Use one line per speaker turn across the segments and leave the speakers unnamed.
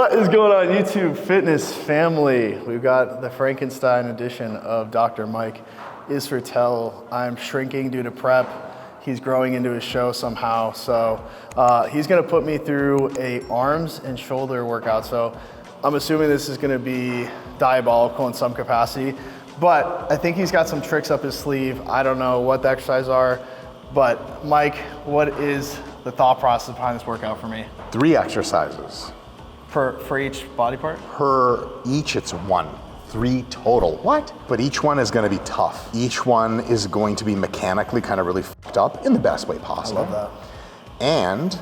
What is going on, YouTube fitness family? We've got the Frankenstein edition of Dr. Mike Israetel. I'm shrinking due to prep. He's growing into his show somehow. So he's gonna put me through a arms and shoulder workout. So I'm assuming this is gonna be diabolical in some capacity, but I think he's got some tricks up his sleeve. I don't know what the exercises are, but Mike, what is the thought process behind this workout for me?
3 exercises.
For each body part?
Per each, it's 1. 3 total. What? But each one is gonna be tough. Each one is going to be mechanically kind of really fucked up in the best way possible.
I love that.
And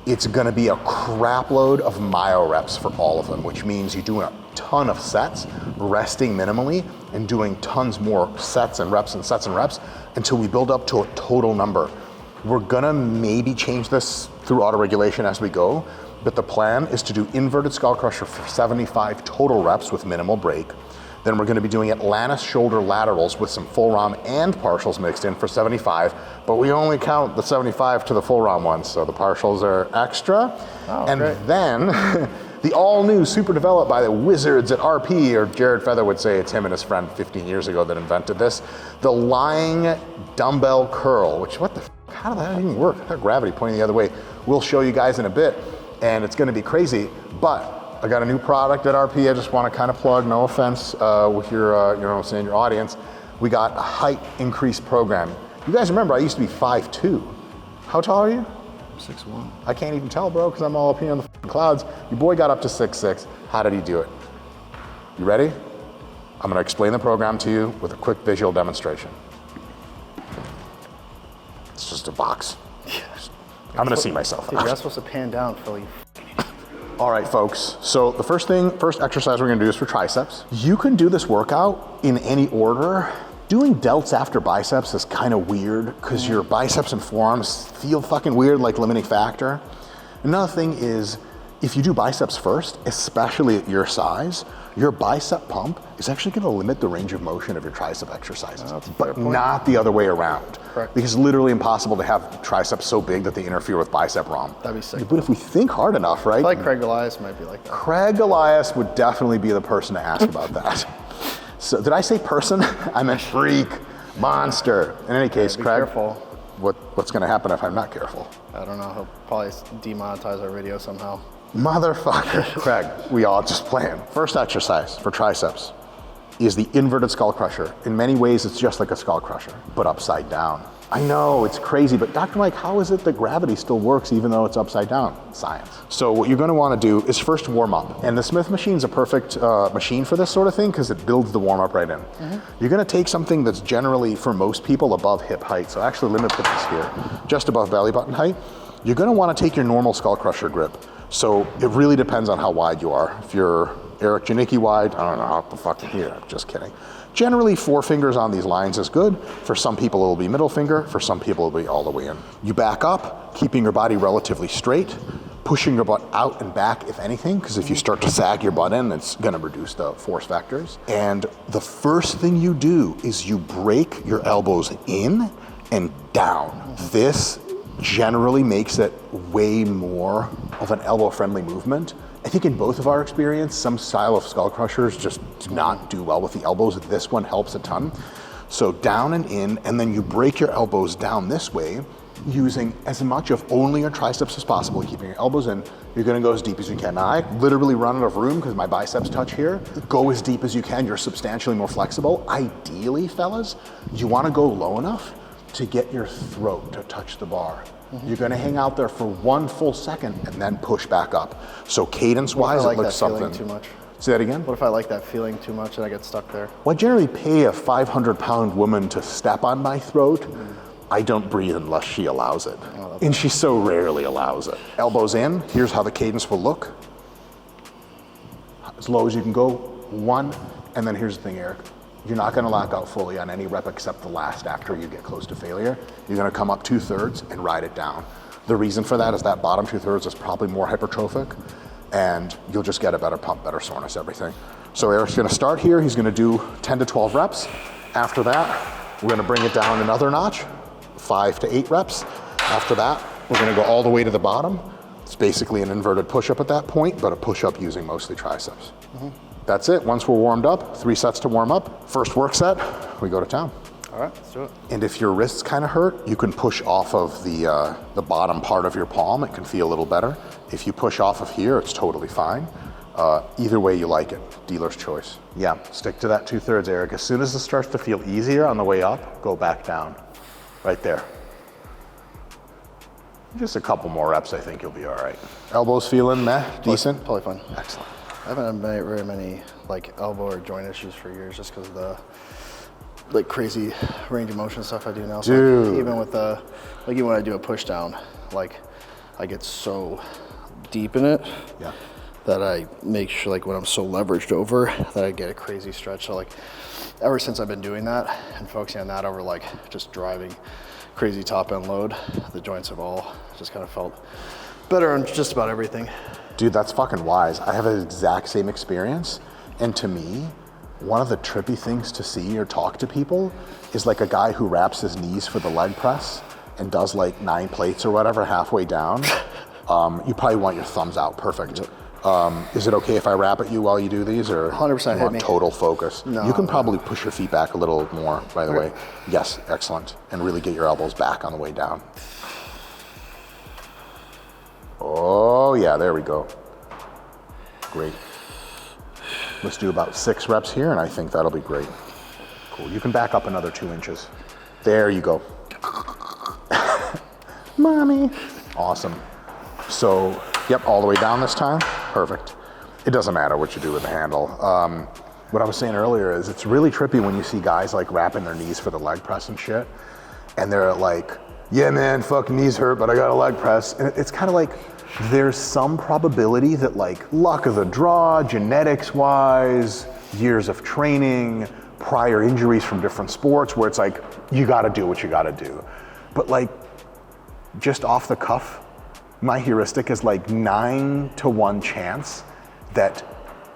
it's gonna be a crap load of myo reps for all of them, which means you're doing a ton of sets, resting minimally, and doing tons more sets and reps and sets and reps until we build up to a total number. We're gonna maybe change this through auto-regulation as we go, but the plan is to do inverted skull crusher for 75 total reps with minimal break. Then we're gonna be doing Atlantis shoulder laterals with some full ROM and partials mixed in for 75, but we only count the 75 to the full ROM ones, so the partials are extra.
Oh,
and
great.
then the all new, super developed by the wizards at RP, or Jared Feather would say it's him and his friend 15 years ago that invented this, the lying dumbbell curl, which what the how did that even work? I got gravity pointing the other way. We'll show you guys in a bit, and it's gonna be crazy, but I got a new product at RP I just wanna kind of plug, no offense with your, you know what I'm saying, your audience. We got a height increase program. You guys remember, I used to be 5'2". How tall are you?
6'1".
I can't even tell, bro, because I'm all up here in the clouds. Your boy got up to 6'6". How did he do it? You ready? I'm gonna explain the program to you with a quick visual demonstration. It's just a box. I'm gonna see myself.
Dude, you're not supposed to pan down, Phil.
All right, folks. So the first exercise we're gonna do is for triceps. You can do this workout in any order. Doing delts after biceps is kind of weird because your biceps and forearms feel fucking weird, like limiting factor. Another thing is, if you do biceps first, especially at your size, your bicep pump is actually gonna limit the range of motion of your tricep exercises, but not the other way around.
Correct.
Because it's literally impossible to have triceps so big that they interfere with bicep ROM.
That'd be sick.
But if we think hard enough, right?
I feel like Craig Elias might be like that.
Craig Elias would definitely be the person to ask about that. So did I say person? I meant freak, monster. In any case,
Be
Craig,
careful.
what's gonna happen if I'm not careful?
I don't know, he'll probably demonetize our video somehow.
Motherfucker. Craig, we all just playing. First exercise for triceps is the inverted skull crusher. In many ways, it's just like a skull crusher, but upside down. I know, it's crazy, but Dr. Mike, how is it that gravity still works even though it's upside down? Science. So what you're gonna wanna do is first warm up. And the Smith machine's a perfect machine for this sort of thing because it builds the warm up right in. You're gonna take something that's generally, for most people, above hip height. So actually, let me put this here, just above belly button height. You're gonna wanna take your normal skull crusher grip. So it really depends on how wide you are. If you're Eric Janicki wide, I don't know how the fuck here, just kidding. Generally 4 fingers on these lines is good. For some people it'll be middle finger, for some people it'll be all the way in. You back up, keeping your body relatively straight, pushing your butt out and back if anything, because if you start to sag your butt in, it's gonna reduce the force vectors. And the first thing you do is you break your elbows in and down. This generally makes it way more of an elbow-friendly movement. I think in both of our experience, some style of skull crushers just do not do well with the elbows. This one helps a ton. So down and in, and then you break your elbows down this way, using as much of only your triceps as possible, keeping your elbows in. You're gonna go as deep as you can. Now I literally run out of room because my biceps touch here. Go as deep as you can, you're substantially more flexible. Ideally, fellas, you wanna go low enough to get your throat to touch the bar. You're gonna hang out there for 1 full second and then push back up. So cadence-wise, it looks something.
Too much?
Say that again?
What if I like that feeling too much and I get stuck there?
Well, I generally pay a 500-pound woman to step on my throat. I don't breathe unless she allows it. And she so rarely allows it. Elbows in, here's how the cadence will look. As low as you can go, 1, and then here's the thing, Eric. You're not gonna lock out fully on any rep except the last after you get close to failure. You're gonna come up 2/3 and ride it down. The reason for that is that bottom 2/3 is probably more hypertrophic and you'll just get a better pump, better soreness, everything. So Eric's gonna start here. He's gonna do 10 to 12 reps. After that, we're gonna bring it down another notch, 5 to 8 reps. After that, we're gonna go all the way to the bottom It's basically an inverted push-up at that point, but a push-up using mostly triceps. That's it. Once we're warmed up, 3 sets to warm up. First work set, we go to town.
All right, let's do it.
And if your wrists kind of hurt, you can push off of the bottom part of your palm. It can feel a little better. If you push off of here, it's totally fine. Either way you like it, dealer's choice. Yeah, stick to that 2/3, Eric. As soon as it starts to feel easier on the way up, go back down. Right there. Just a couple more reps, I think you'll be all right. Elbows feeling meh, decent?
Totally fine.
Excellent.
I haven't had very many like elbow or joint issues for years just because of the like crazy range of motion stuff I do now. So
Dude.
like, even with the, like even when I do a push down, like I get so deep in it
Yeah.
that I make sure like when I'm so leveraged over that I get a crazy stretch. So like ever since I've been doing that and focusing on that over like just driving crazy top end load, the joints have all just kind of felt better on just about everything.
Dude, that's fucking wise. I have the exact same experience. And to me, one of the trippy things to see or talk to people is like a guy who wraps his knees for the leg press and does like 9 plates or whatever halfway down. You probably want your thumbs out. Perfect. Is it okay if I wrap at you while you do these, or
100%
you
hit
want
me.
total focus?
No,
you can probably push your feet back a little more, by the way.
Right.
Yes, excellent. And really get your elbows back on the way down. Oh yeah, there we go. Great. Let's do about 6 reps here, and I think that'll be great. Cool, you can back up another 2 inches. There you go. Mommy. Awesome. So, yep, all the way down this time. Perfect. It doesn't matter what you do with the handle. What I was saying earlier is it's really trippy when you see guys like wrapping their knees for the leg press and shit. And they're like, yeah, man, fucking knees hurt, but I got a leg press. And it's kind of like, there's some probability that like luck of the draw, genetics wise, years of training, prior injuries from different sports, where it's like, you gotta do what you gotta do. But like, just off the cuff, my heuristic is like 9 to 1 chance that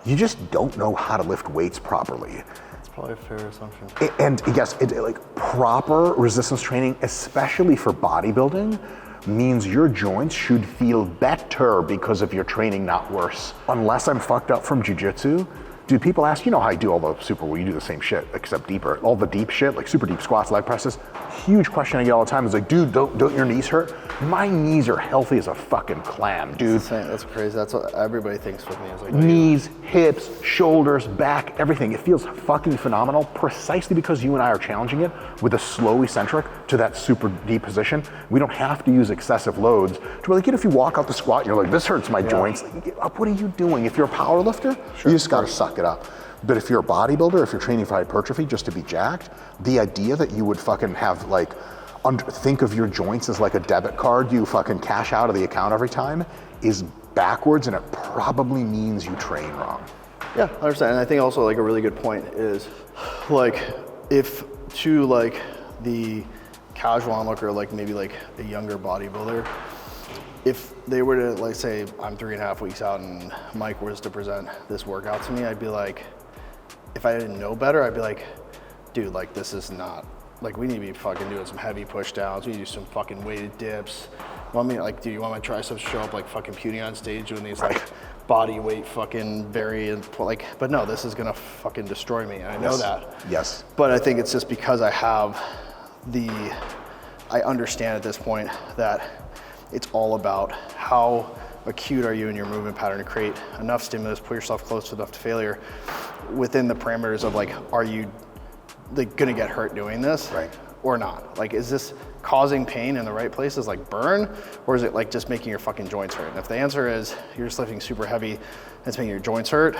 you just don't know how to lift weights properly.
It's probably a fair assumption.
And yes, like proper resistance training, especially for bodybuilding, means your joints should feel better because of your training, not worse. Unless I'm fucked up from jujitsu, dude, people ask, you know how I do all the super, well, you do the same shit, except deeper. All the deep shit, like super deep squats, leg presses. Huge question I get all the time is like, dude, don't your knees hurt? My knees are healthy as a fucking clam, dude.
That's crazy. That's what everybody thinks with me. Is like,
Knees, hips, shoulders, back, everything. It feels fucking phenomenal precisely because you and I are challenging it with a slow eccentric to that super deep position. We don't have to use excessive loads to really get, if you walk out the squat and you're like, this hurts my joints. Like, what are you doing? If you're a power lifter, you just gotta suck it up. But if you're a bodybuilder, if you're training for hypertrophy just to be jacked, the idea that you would fucking have like, think of your joints as like a debit card you fucking cash out of the account every time is backwards, and it probably means you train wrong.
Yeah, 100%. And I think also like a really good point is like if to like the casual onlooker, like maybe like a younger bodybuilder, if they were to like say I'm 3.5 weeks out and Mike was to present this workout to me, I'd be like, if I didn't know better, I'd be like, dude, like this is not, like we need to be fucking doing some heavy push downs. We need to do some fucking weighted dips. Want me like, do you want my triceps to show up like fucking puting on stage doing these like body weight fucking variant, like, but no, this is gonna fucking destroy me. And I know that.
Yes.
But I think it's just because I understand at this point that it's all about how acute are you in your movement pattern to create enough stimulus, put yourself close enough to failure within the parameters of like, are you like gonna get hurt doing this or not? Like, is this causing pain in the right places, like burn, or is it like just making your fucking joints hurt? And if the answer is you're just lifting super heavy and it's making your joints hurt,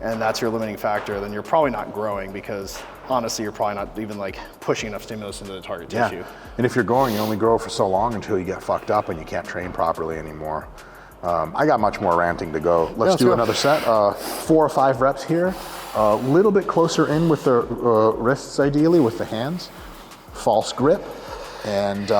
and that's your limiting factor, then you're probably not growing, because honestly, you're probably not even like pushing enough stimulus into the target tissue.
And if you're growing, you only grow for so long until you get fucked up and you can't train properly anymore. I got much more ranting to go. Let's do another set. 4 or 5 reps here. A little bit closer in with the wrists, ideally, with the hands. False grip. And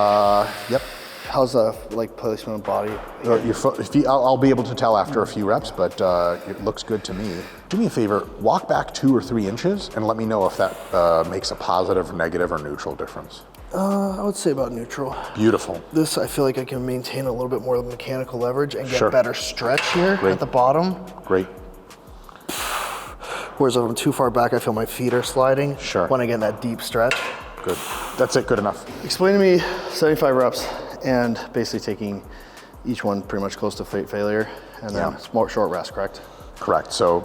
yep.
How's the like placement of body?
Your foot, I'll be able to tell after a few reps, but it looks good to me. Do me a favor, walk back 2 or 3 inches and let me know if that makes a positive, negative, or neutral difference.
I would say about neutral.
Beautiful.
This, I feel like I can maintain a little bit more mechanical leverage and get
Sure.
better stretch here
Great.
at the bottom.
Great.
Whereas if I'm too far back, I feel my feet are sliding.
Sure.
When I get in that deep stretch.
Good. That's it, good enough.
Explain to me 75 reps and basically taking each one pretty much close to failure and then short rest, correct?
Correct. So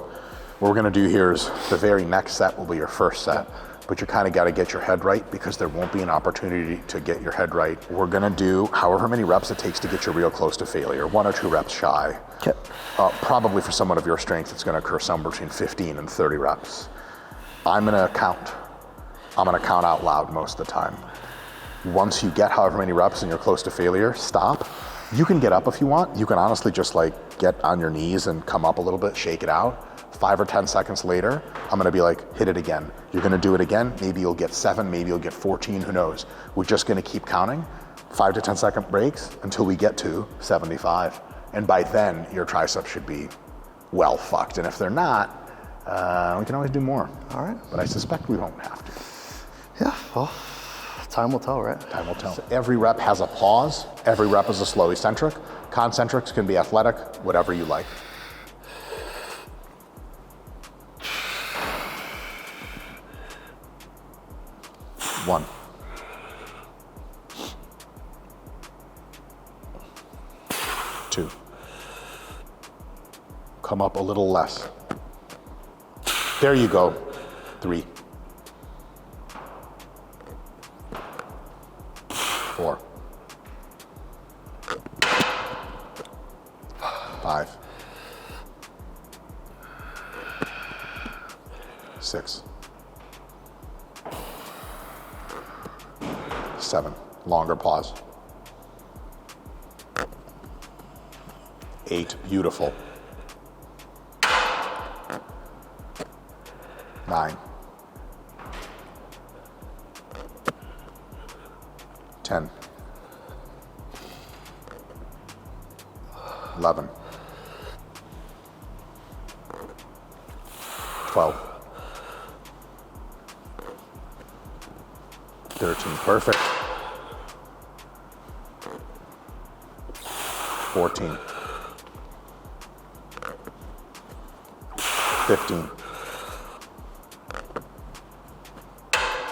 what we're gonna do here is the very next set will be your first set. But you kind of got to get your head right because there won't be an opportunity to get your head right. We're going to do however many reps it takes to get you real close to failure, 1 or 2 reps shy.
Okay.
Probably for someone of your strength, it's going to occur somewhere between 15 and 30 reps. I'm going to count. I'm going to count out loud most of the time. Once you get however many reps and you're close to failure, stop. You can get up if you want. You can honestly just like get on your knees and come up a little bit, shake it out. 5 or 10 seconds later, I'm gonna be like, hit it again. You're gonna do it again. Maybe you'll get 7, maybe you'll get 14, who knows? We're just gonna keep counting, 5 to 10 second breaks until we get to 75. And by then, your triceps should be well fucked. And if they're not, we can always do more.
All right.
But I suspect we won't have to.
Yeah, well, time will tell, right?
Time will tell. So every rep has a pause. Every rep is a slow eccentric. Concentrics can be athletic, whatever you like. 1. 2. Come up a little less. There you go. 3. 4. 5. 6. 7. Longer pause. 8. Beautiful. 9. 10. 11. 12. 13. Perfect. 14. 15.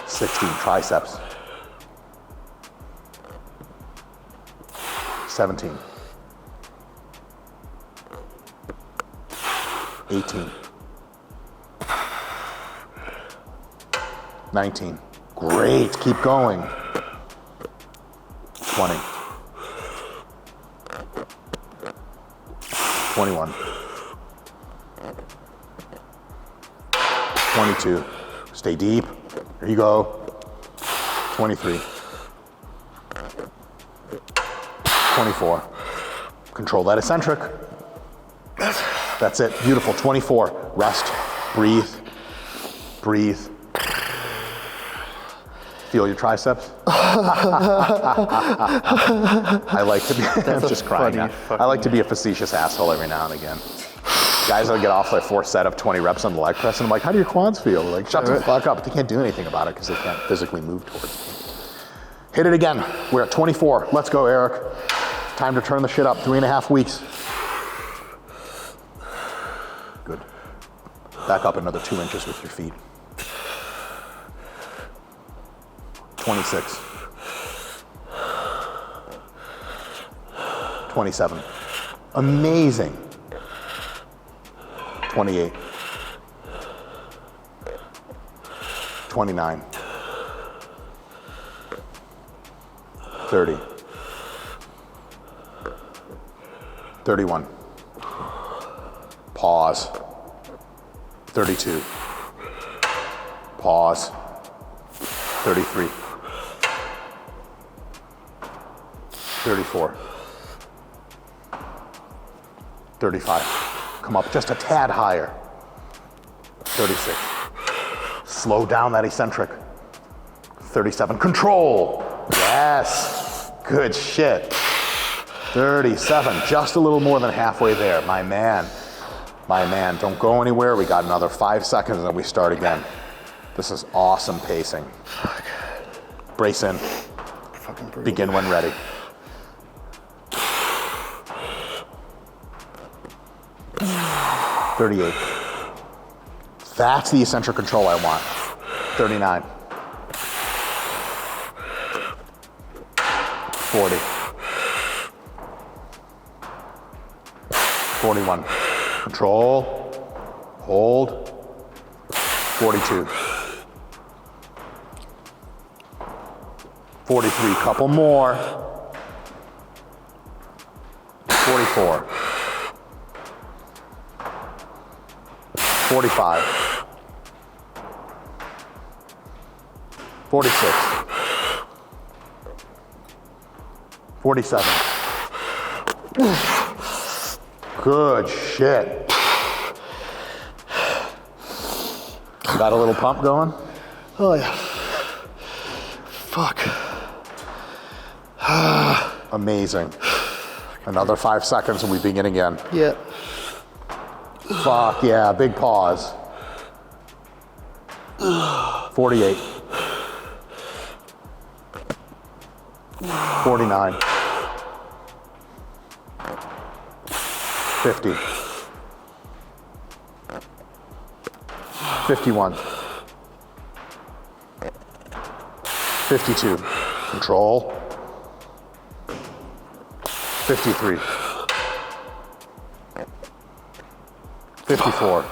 16. Triceps. 17. 18. 19. Great, keep going. 20. 21. 22. Stay deep. Here you go. 23. 24. Control that eccentric. That's it. Beautiful. 24. Rest. Breathe. Breathe. Feel your triceps? I like to be, I'm just crying now. I like to be a facetious asshole every now and again. Guys will get off their 4th set of 20 reps on the leg press, and I'm like, how do your quads feel? Like, shut the fuck up. They can't do anything about it because they can't physically move towards it. Hit it again. We're at 24. Let's go, Eric. Time to turn the shit up. 3.5 weeks. Good. Back up another 2 inches with your feet. 26. 27. Amazing. 28. 29. 30. 31. Pause. 32. Pause. 33. 34. 35. Come up just a tad higher. 36. Slow down that eccentric. 37. Control. Yes. Good shit. 37. Just a little more than halfway there. My man. My man. Don't go anywhere. We got another 5 seconds and then we start again. This is awesome pacing. Brace in.
fucking brutal.
Begin when ready. $38. That's the eccentric control I want. $39. 40. 41. Control. Hold. 42. 43. Couple more. 44. 45. 46. 47. Good shit. Got a little pump going?
Oh yeah. Fuck.
Amazing. Another 5 seconds and we begin again.
Yeah.
Fuck yeah, big pause. 48. 49. 50. 51. 52. Control. 53. 54.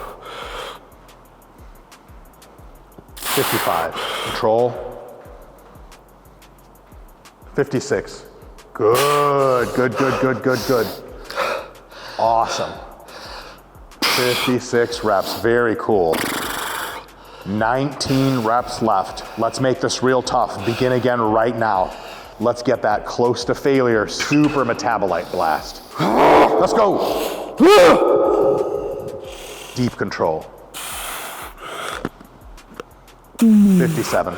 55. Control. 56. Good, good, good, good, good, good. Awesome. 56 reps, very cool. 19 reps left. Let's make this real tough. Begin again right now. Let's get that close to failure super metabolite blast. Let's go. Deep control. 57.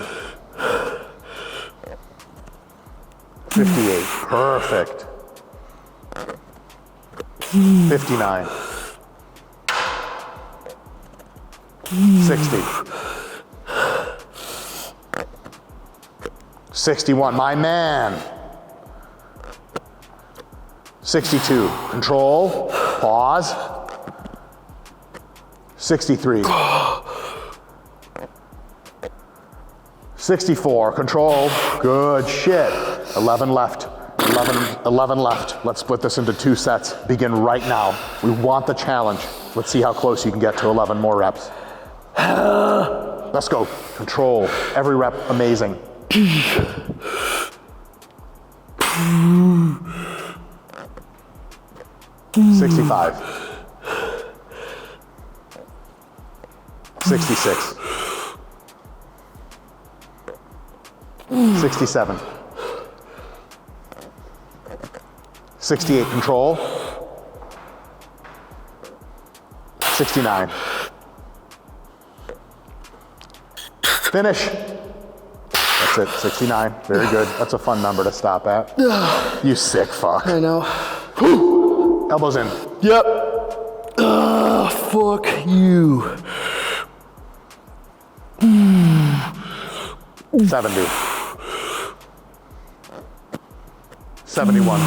58. Perfect. 59. 60. 61. My man. 62. Control. Pause. 63. 64. Control. Good shit. 11 left. 11 left. Let's split this into 2 sets. Begin right now. We want the challenge. Let's see how close you can get to 11 more reps. Let's go. Control. Every rep amazing. 65. 66. 67. 68, control. 69. Finish. That's it, 69. Very good. That's a fun number to stop at. You sick fuck.
I know.
Elbows in.
Yep. Fuck you.
70. 71.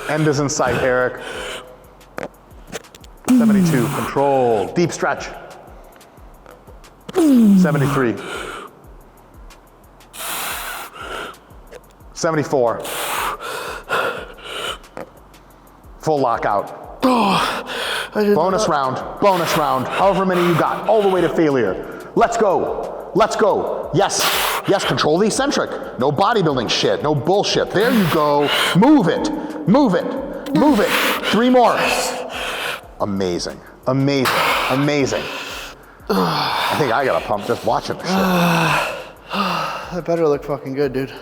End is in sight, Eric. 72. Control. Deep stretch. 73. 74. Full lockout. Bonus round. Bonus round. However many you got. All the way to failure. Let's go. Let's go. Yes. Yes, control the eccentric. No bodybuilding shit. No bullshit. There you go. Move it. Move it. Move it. 3 more. Amazing. Amazing. Amazing. I think I got a pump just watching the shit.
That better look fucking good, dude.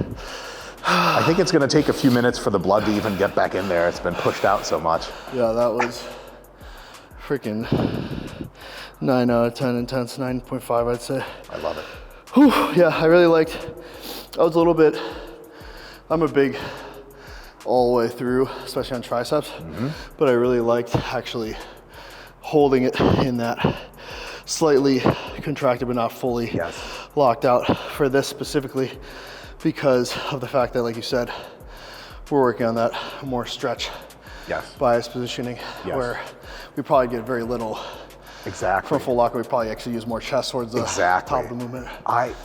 I think it's going to take a few minutes for the blood to even get back in there. It's been pushed out so much.
Yeah, that was freaking 9 out of 10 intense, 9.5 I'd say.
I love it.
Whew, yeah, I really liked, I was a little bit, I'm a big all the way through, especially on triceps, but I really liked actually holding it in that slightly contracted but not fully locked out. For this specifically, because of the fact that, like you said, we're working on that more stretch bias positioning, where we probably get very little from full lock. We probably actually use more chest towards the top of the movement.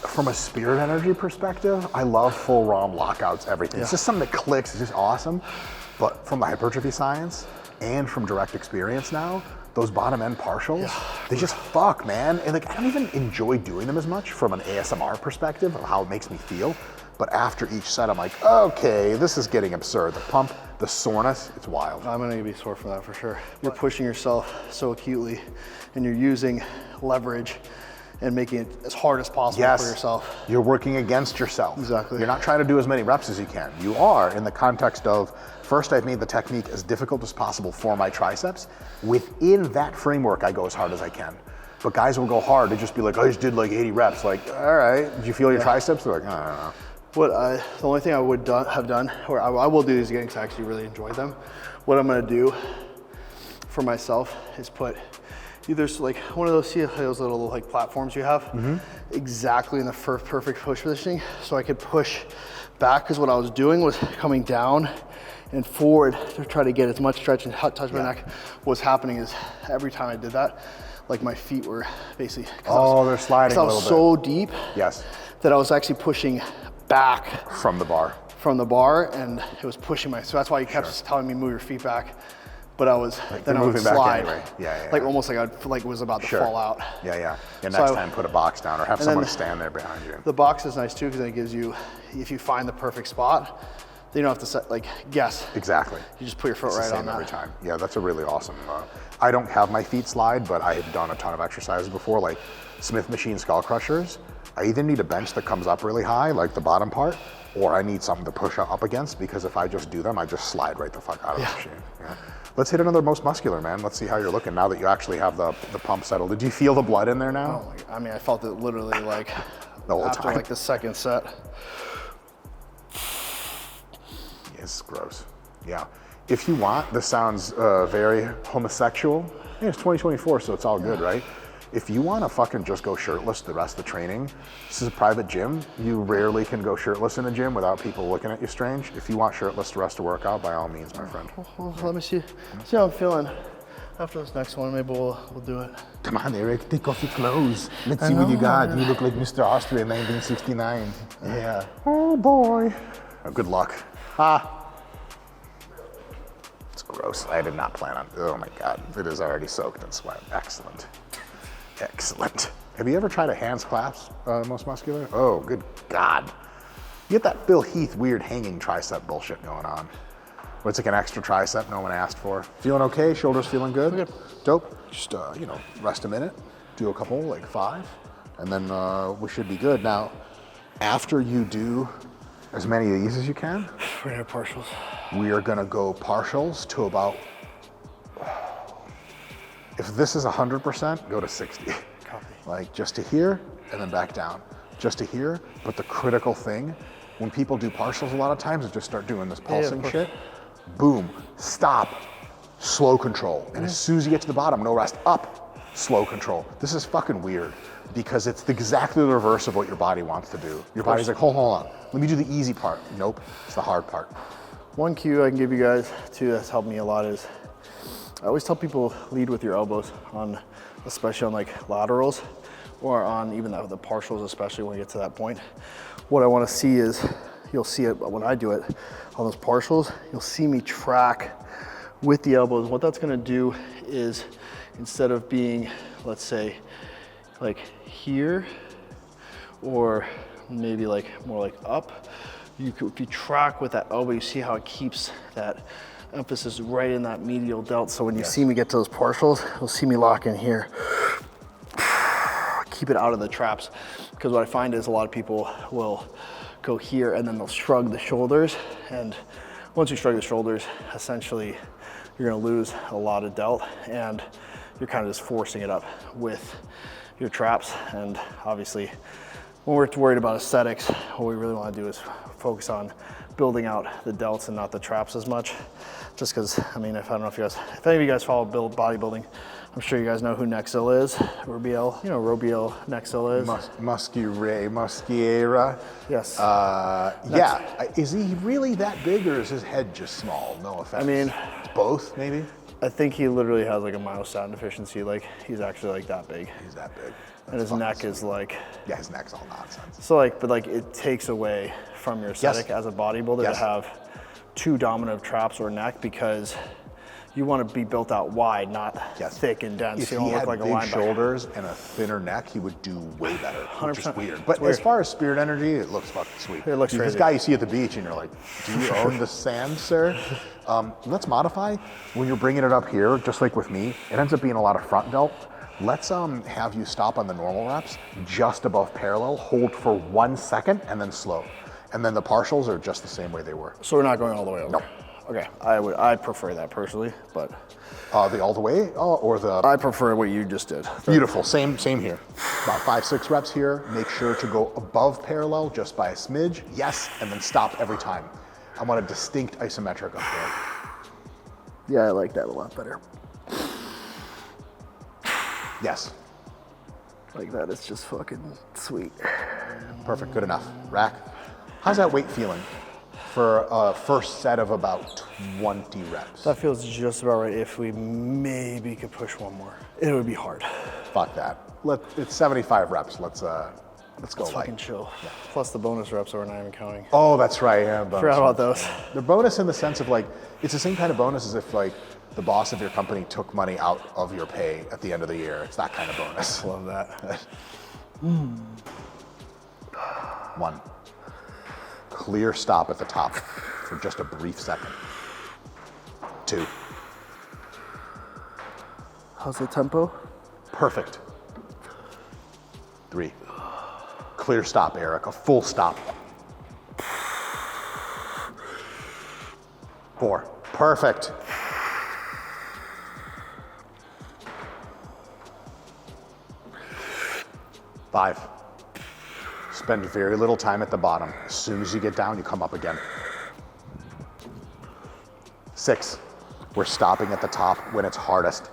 From a spirit energy perspective, I love full ROM lockouts, everything. It's just something that clicks, it's just awesome. But from the hypertrophy science and from direct experience now, those bottom end partials, they just fuck, man. And like, I don't even enjoy doing them as much from an ASMR perspective of how it makes me feel. But after each set, I'm like, okay, this is getting absurd. The pump, the soreness, it's wild.
I'm gonna be sore for that for sure. You're pushing yourself so acutely and you're using leverage and making it as hard as possible for yourself.
You're working against yourself.
Exactly.
You're not trying to do as many reps as you can. You are in the context of, first I've made the technique as difficult as possible for my triceps. Within that framework, I go as hard as I can. But guys will go hard to just be like, I just did like 80 reps. Like, all right, did you feel your triceps? They're like, I don't know.
The only thing I would have done, or I will do these again because I actually really enjoy them. What I'm gonna do for myself is put either like one of those, see those little like platforms you have, exactly in the perfect push positioning, so I could push back. Because what I was doing was coming down and forward to try to get as much stretch and touch my neck. What's happening is every time I did that, like my feet were basically
they're sliding a little bit.
I was so deep that I was actually pushing back
from the bar,
and it was pushing so that's why you kept telling me move your feet back, but I was
like
then I would slide
anyway.
like almost like I was about to fall out.
Next time put a box down or have someone stand there behind you.
The box is nice too because it gives you, if you find the perfect spot, then you don't have to guess.
Exactly.
You just put your foot right on that
every time. Yeah, that's a really awesome. I don't have my feet slide, but I have done a ton of exercises before, like Smith machine skull crushers. I either need a bench that comes up really high, like the bottom part, or I need something to push up against, because if I just do them, I just slide right the fuck out of the machine. Yeah. Let's hit another most muscular, man. Let's see how you're looking now that you actually have the pump settled. Did you feel the blood in there now?
Oh my God. I mean, I felt it literally like
the whole
after
time.
Like the second set.
It's gross. Yeah. If you want, this sounds very homosexual. Yeah, it's 2024, so it's all good, right? If you want to fucking just go shirtless the rest of the training, this is a private gym. You rarely can go shirtless in a gym without people looking at you strange. If you want shirtless the rest of the workout, by all means, my friend.
Well, let me see how I'm feeling after this next one. Maybe we'll do it.
Come on, Eric, take off your clothes. Let's see what you got. You look like Mr. Austria in 1969. Yeah. Oh boy. Oh, good luck. It's gross. I did not plan on. Oh my God, it is already soaked in sweat. Excellent. Excellent. Have you ever tried a hands clasp, most muscular? Oh, good God. You get that Phil Heath weird hanging tricep bullshit going on. Where it's like an extra tricep no one asked for. Feeling okay? Shoulders feeling good?
Good.
Dope. Just, rest a minute. Do a couple, like 5. And then we should be good. Now, after you do as many of these as you can,
we're gonna have partials.
We are gonna go partials to about, if this is 100%, go to 60.
Copy.
Like just to here and then back down. Just to here, but the critical thing, when people do partials a lot of times, they just start doing this pulsing shit. Boom, stop, slow control. And as soon as you get to the bottom, no rest, up, slow control. This is fucking weird because it's exactly the reverse of what your body wants to do. Your body's like, hold on, let me do the easy part. Nope, it's the hard part.
One cue I can give you guys too that's helped me a lot is, I always tell people lead with your elbows on, especially on like laterals or on even the partials, especially when you get to that point. What I want to see is, you'll see it when I do it on those partials, you'll see me track with the elbows. What that's going to do is, instead of being, let's say, like here, or maybe like more like up, if you track with that elbow, you see how it keeps that emphasis right in that medial delt. So when you see me get to those partials, you'll see me lock in here. Keep it out of the traps. Because what I find is a lot of people will go here and then they'll shrug the shoulders. And once you shrug the shoulders, essentially you're gonna lose a lot of delt and you're kind of just forcing it up with your traps. And obviously when we're worried about aesthetics, what we really wanna do is focus on building out the delts and not the traps as much. Just because, I mean, if any of you guys follow bodybuilding, I'm sure you guys know who Nexil is. Robiel, you know Robiel Nexil is.
Musciera.
Yes.
Yeah. Is he really that big, or is his head just small? No offense.
I mean,
both maybe.
I think he literally has like a myostatin deficiency. Like he's actually like that big.
He's that big.
And his neck is like.
Yeah, his neck's all nonsense.
So like, but like it takes away from your aesthetic as a bodybuilder to have too dominant of traps or neck, because you want to be built out wide, not thick and dense.
If
you don't
he
look
had
like a
big
linebacker.
shoulders and a thinner neck, he would do way better, which is
100%.
weird. But
weird.
as far as spirit energy, it looks fucking sweet.
It looks
This
crazy.
guy you see at the beach, and you're like, do you own the sand, sir? Let's modify. When you're bringing it up here, just like with me, it ends up being a lot of front delt. Let's have you stop on the normal reps, just above parallel, hold for 1 second, and then slow. And then the partials are just the same way they were.
So we're not going all the way over?
No.
Okay, I prefer that personally, but.
The all the way, or the?
I prefer what you just did.
Beautiful, same here. About 5-6 reps here. Make sure to go above parallel just by a smidge. Yes, and then stop every time. I want a distinct isometric up there.
Yeah, I like that a lot better.
Yes.
Like that, it's just fucking sweet.
Perfect, good enough. Rack. How's that weight feeling for a first set of about 20 reps?
That feels just about right. If we maybe could push one more, it would be hard.
Fuck that. It's 75 reps. Let's go
Let's
light.
fucking chill. Yeah. Plus the bonus reps that we're not even counting.
Oh, that's right. Yeah, bonus.
Forgot about those.
The bonus in the sense of like, it's the same kind of bonus as if like the boss of your company took money out of your pay at the end of the year. It's that kind of bonus.
Love that.
1. Clear stop at the top for just a brief second. 2.
How's the tempo?
Perfect. 3. Clear stop, Eric. A full stop. 4. Perfect. 5. Spend very little time at the bottom. As soon as you get down, you come up again. 6. We're stopping at the top when it's hardest.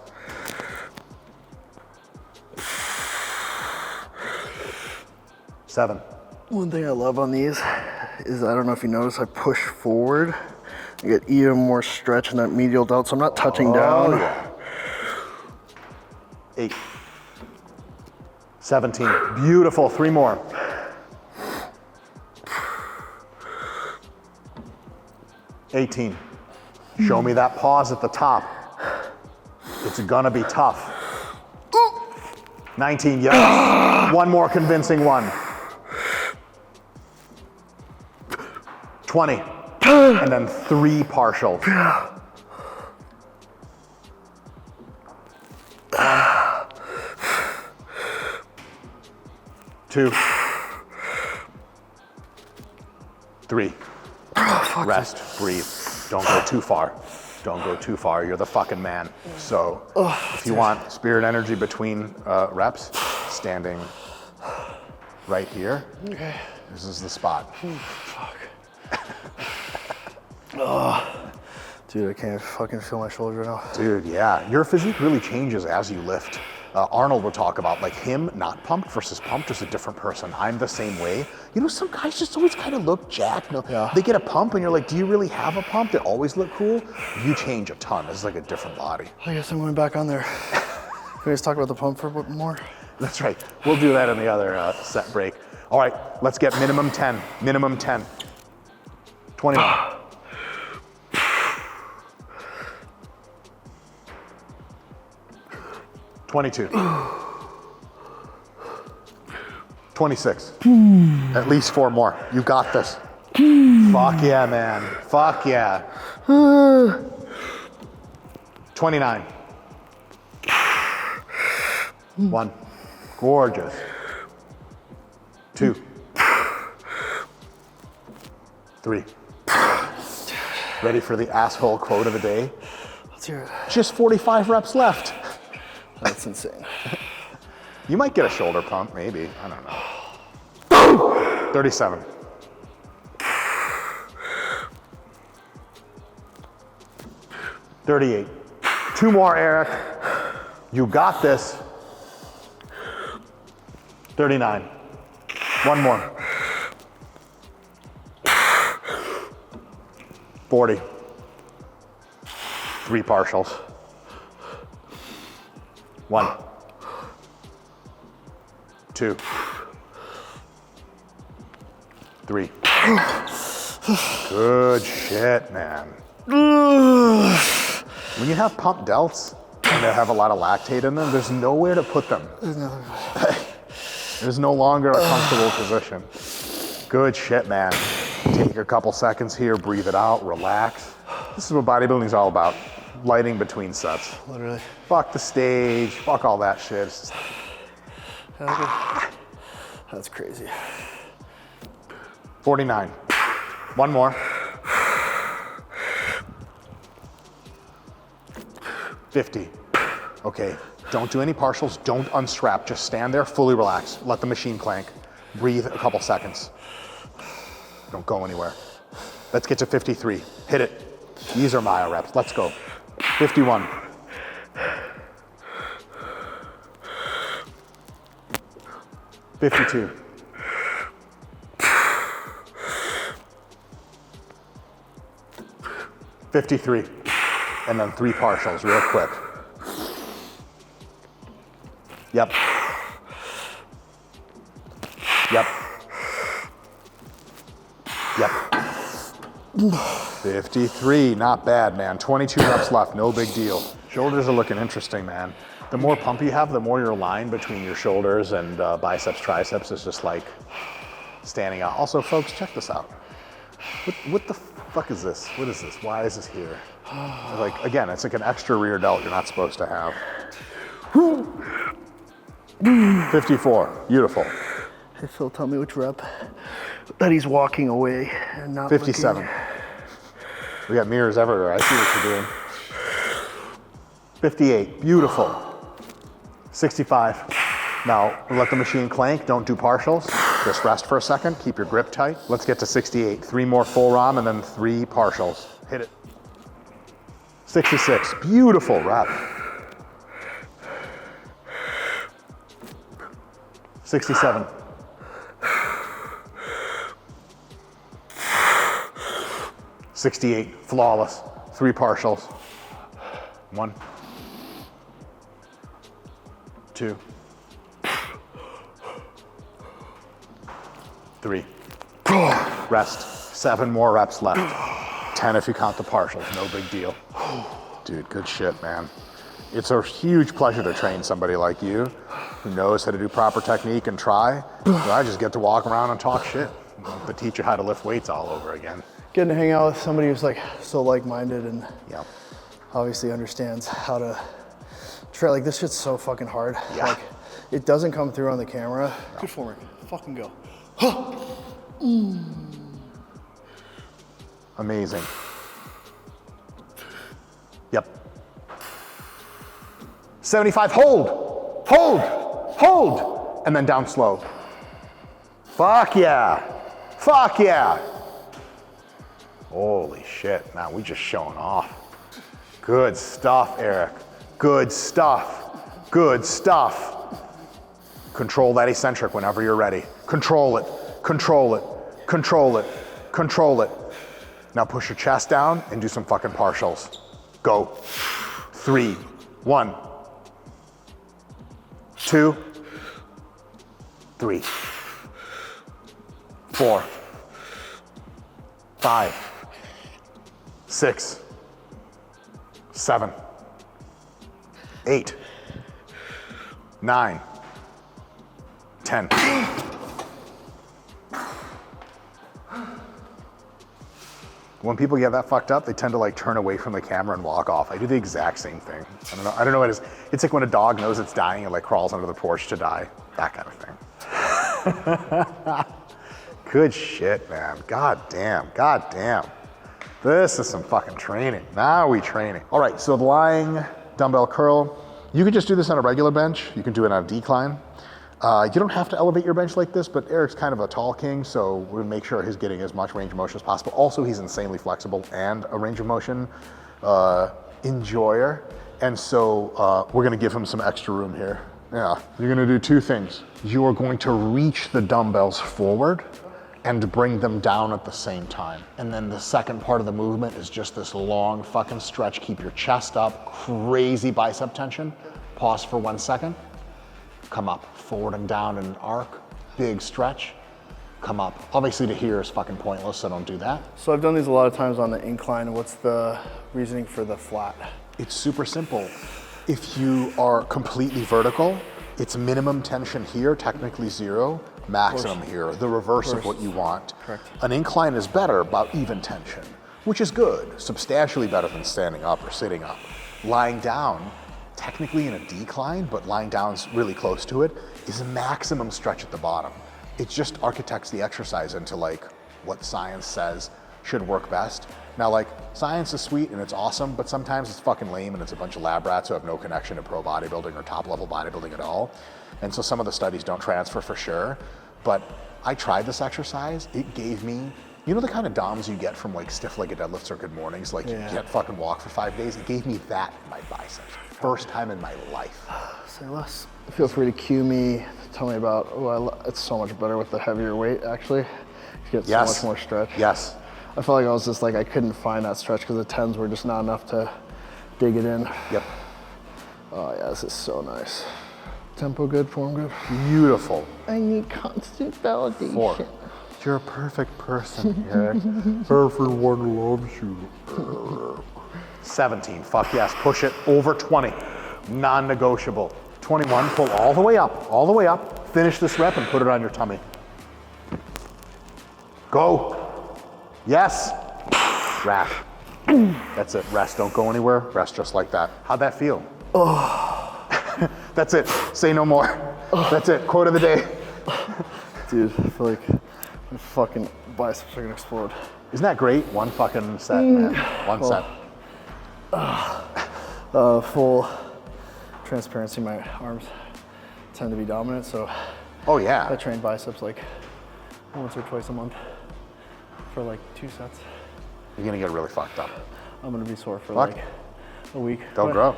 7.
One thing I love on these is, I don't know if you notice, I push forward. I get even more stretch in that medial delt, so I'm not touching down.
Yeah. 8. 17. Beautiful. 3 more. 18. Show me that pause at the top. It's gonna be tough. 19. Yes. One more convincing one. 20. And then 3 partials. 1. 2. 3. Rest, breathe. Don't go too far. Don't go too far. You're the fucking man. So if you want spirit energy between reps, standing right here, this is the spot.
Fuck. Dude, I can't fucking feel my shoulders right now.
Dude, yeah. Your physique really changes as you lift. Arnold would talk about like him not pumped versus pumped is a different person. I'm the same way. You know, some guys just always kind of look jacked. You know,
Yeah.
They get a pump and you're like, do you really have a pump? They always look cool. You change a ton. It's like a different body.
I guess I'm going back on there. Can we just talk about the pump for a bit more?
That's right. We'll do that in the other set break. All right, let's get minimum 10. Minimum 10. 21. 22. 26. At least 4 more. You got this. Fuck yeah, man. Fuck yeah. 29. 1. Gorgeous. 2. 3. Ready for the asshole quote of the day?
Let's hear it.
Just 45 reps left.
That's insane.
You might get a shoulder pump, maybe. I don't know. 37. 38. 2 more, Eric. You got this. 39. 1 more. 40. 3 partials. 1. 2. 3. Good shit, man. When you have pump delts and they have a lot of lactate in them, there's nowhere to put them. There's no longer a comfortable position. Good shit, man. Take a couple seconds here, breathe it out, relax. This is what bodybuilding is all about. Lighting between sets.
Literally.
Fuck the stage, fuck all that shit. It's just...
That's crazy.
49. 1 more. 50. Okay, don't do any partials, don't unstrap. Just stand there, fully relax. Let the machine clank. Breathe a couple seconds. Don't go anywhere. Let's get to 53. Hit it. These are myo reps. Let's go. 51. 52. 53. And then 3 partials real quick. Yep. Yep. Yep. 53, not bad, man. 22 reps left, no big deal. Shoulders are looking interesting, man. The more pump you have, the more your line between your shoulders and biceps, triceps is just like standing out. Also, folks, check this out. What the fuck is this? What is this? Why is this here? Like, again, it's like an extra rear delt you're not supposed to have. 54, beautiful.
Hey Phil, tell me which rep that he's walking away and not
57.
looking.
We got mirrors everywhere. I see what you're doing. 58, beautiful. 65. Now, let the machine clank. Don't do partials. Just rest for a second. Keep your grip tight. Let's get to 68. 3 more full ROM and then 3 partials. Hit it. 66, beautiful rep. 67. 68, flawless. 3 partials. 1, 2, 3. Rest. 7 more reps left. 10 if you count the partials, no big deal. Dude, good shit, man. It's a huge pleasure to train somebody like you who knows how to do proper technique and try. I just get to walk around and talk shit, but teach you how to lift weights all over again.
Getting to hang out with somebody who's like so like-minded and
Yeah.
obviously understands how to try. Like, this shit's so fucking hard.
Yeah.
Like, it doesn't come through on the camera. No. Good form. Fucking go.
Amazing. Yep. 75, hold, hold, hold, and then down slow. Fuck yeah, fuck yeah. Holy shit, man, we just showing off. Good stuff, Eric. Good stuff, good stuff. Control that eccentric whenever you're ready. Control it, control it, control it, control it. Now push your chest down and do some fucking partials. Go. 3, 1, 2, 3, 4, 5, 6, 7, 8, 9, 10. When people get that fucked up, they tend to like turn away from the camera and walk off. I do the exact same thing. I don't know what it is. It's like when a dog knows it's dying and like crawls under the porch to die. That kind of thing. Good shit, man. God damn, god damn. This is some fucking training. Now we training. All right, so the lying dumbbell curl. You can just do this on a regular bench. You can do it on a decline. You don't have to elevate your bench like this, but Eric's kind of a tall king, so we'll make sure he's getting as much range of motion as possible. Also, he's insanely flexible and a range of motion enjoyer. And so we're gonna give him some extra room here. Yeah, you're gonna do two things. You are going to reach the dumbbells forward and bring them down at the same time. And then the second part of the movement is just this long fucking stretch. Keep your chest up, crazy bicep tension. Pause for 1 second. Come up, forward and down in an arc, big stretch. Come up. Obviously to here is fucking pointless, so don't do that.
So I've done these a lot of times on the incline. What's the reasoning for the flat?
It's super simple. If you are completely vertical, it's minimum tension here, technically 0, maximum here, the reverse of what you want.
Correct.
An incline is better, about even tension, which is good, substantially better than standing up or sitting up. Lying down, technically in a decline, but lying down's really close to it, is a maximum stretch at the bottom. It just architects the exercise into like what science says should work best. Now, like, science is sweet and it's awesome, but sometimes it's fucking lame and it's a bunch of lab rats who have no connection to pro bodybuilding or top level bodybuilding at all. And so some of the studies don't transfer for sure. But I tried this exercise. It gave me, you know the kind of DOMs you get from like stiff-legged deadlifts or good mornings? Like you can't fucking walk for 5 days. It gave me that in my biceps. First time in my life.
Say less. Feel free to cue me, tell me about, it's so much better with the heavier weight, actually. You get so much more stretch.
Yes.
I felt like I was just like, I couldn't find that stretch because the 10s were just not enough to dig it in.
Yep.
Oh yeah, this is so nice. Tempo good, form good.
Beautiful.
I need constant validation.
4. You're a perfect person, Eric. Everyone loves you. 17, fuck yes, push it over 20. Non-negotiable. 21, pull all the way up. Finish this rep and put it on your tummy. Go. Yes. Wrap. That's it, rest, don't go anywhere. Rest just like that. How'd that feel? Oh. That's it, say no more. That's it, quote of the day.
Dude, I feel like my fucking biceps are gonna explode.
Isn't that great? One fucking set, man. One set.
Full transparency, my arms tend to be dominant, so
Oh yeah.
I train biceps like once or twice a month for like 2 sets.
You're gonna get really fucked up.
I'm gonna be sore for like a week.
They'll grow.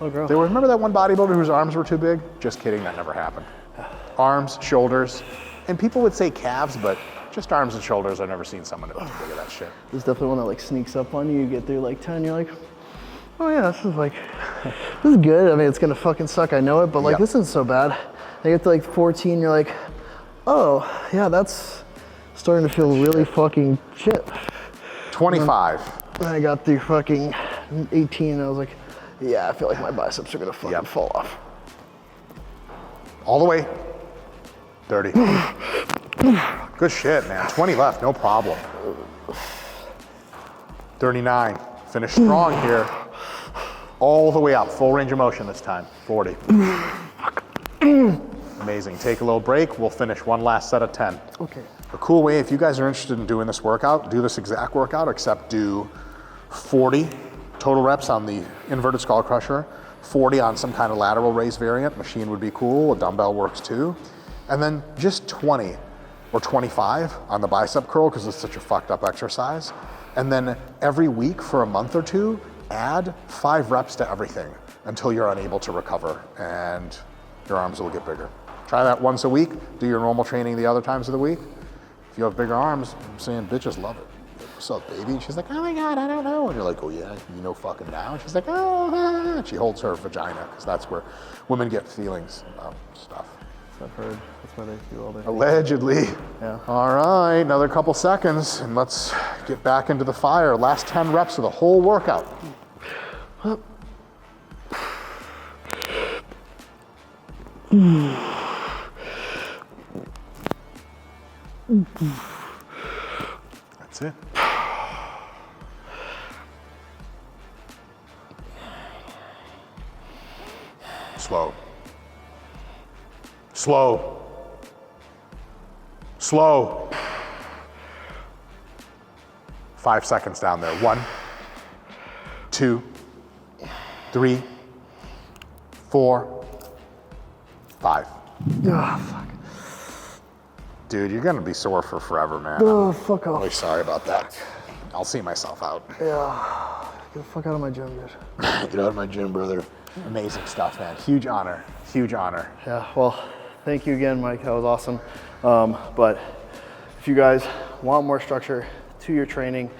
They'll grow.
Remember that one bodybuilder whose arms were too big? Just kidding, that never happened. Arms, shoulders, and people would say calves, but just arms and shoulders. I've never seen someone that was too big of that shit.
There's definitely one that like sneaks up on you. You get through like 10, you're like, oh yeah, this is like, this is good. I mean, it's gonna fucking suck, I know it, but like this isn't so bad. I get to like 14, you're like, oh yeah, that's starting to feel really fucking shit.
25.
Then I got through fucking 18 and I was like, yeah, I feel like my biceps are gonna fucking fall off.
All the way. 30. Good shit, man. 20 left, no problem. 39. Finish strong here. All the way up, full range of motion this time. 40. Amazing. Take a little break. We'll finish one last set of 10.
Okay.
A cool way, if you guys are interested in doing this workout, do this exact workout, except do 40 total reps on the inverted skull crusher, 40 on some kind of lateral raise variant. Machine would be cool. A dumbbell works too. And then just 20 or 25 on the bicep curl because it's such a fucked up exercise. And then every week for a month or two, add 5 reps to everything until you're unable to recover and your arms will get bigger. Try that once a week. Do your normal training the other times of the week. If you have bigger arms, I'm saying bitches love it. What's up, baby? And she's like, oh my God, I don't know. And you're like, oh yeah, you know fucking now. And she's like, oh, and she holds her vagina because that's where women get feelings about stuff.
I've heard. That's why they do all their
Allegedly.
Yeah.
All right, another couple seconds and let's get back into the fire. Last 10 reps of the whole workout. That's it. Slow. Slow. Slow. 5 seconds down there. 1, 2, 3, 4, 5.
Oh, fuck.
Dude, you're gonna be sore for forever, man.
Oh, fuck
I'm
off.
really sorry about that. I'll see myself out.
Yeah. Get the fuck out of my gym, dude.
Get out of my gym, brother. Amazing stuff, man. Huge honor. Huge honor.
Yeah, well, thank you again, Mike. That was awesome. But if you guys want more structure to your training,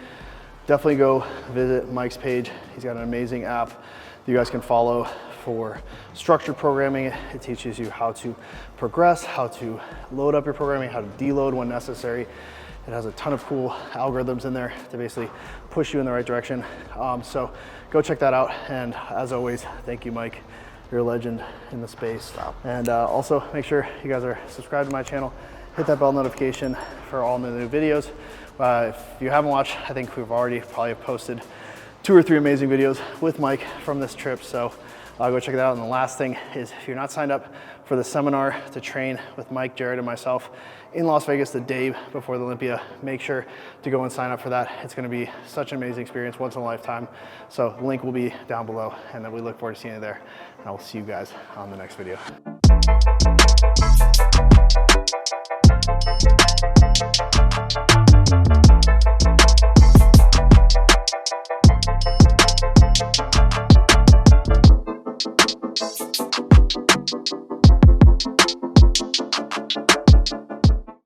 definitely go visit Mike's page. He's got an amazing app that you guys can follow for structured programming. It teaches you how to progress, how to load up your programming, how to deload when necessary. It has a ton of cool algorithms in there to basically push you in the right direction. So go check that out. And as always, thank you, Mike. You're a legend in the space.
Wow.
And also make sure you guys are subscribed to my channel. Hit that bell notification for all the new videos. If you haven't watched, I think we've already probably posted 2 or 3 amazing videos with Mike from this trip. So go check it out. And the last thing is, if you're not signed up for the seminar to train with Mike, Jared, and myself in Las Vegas the day before the Olympia, make sure to go and sign up for that. It's going to be such an amazing experience, once in a lifetime. So the link will be down below, and then we look forward to seeing you there. And I will see you guys on the next video.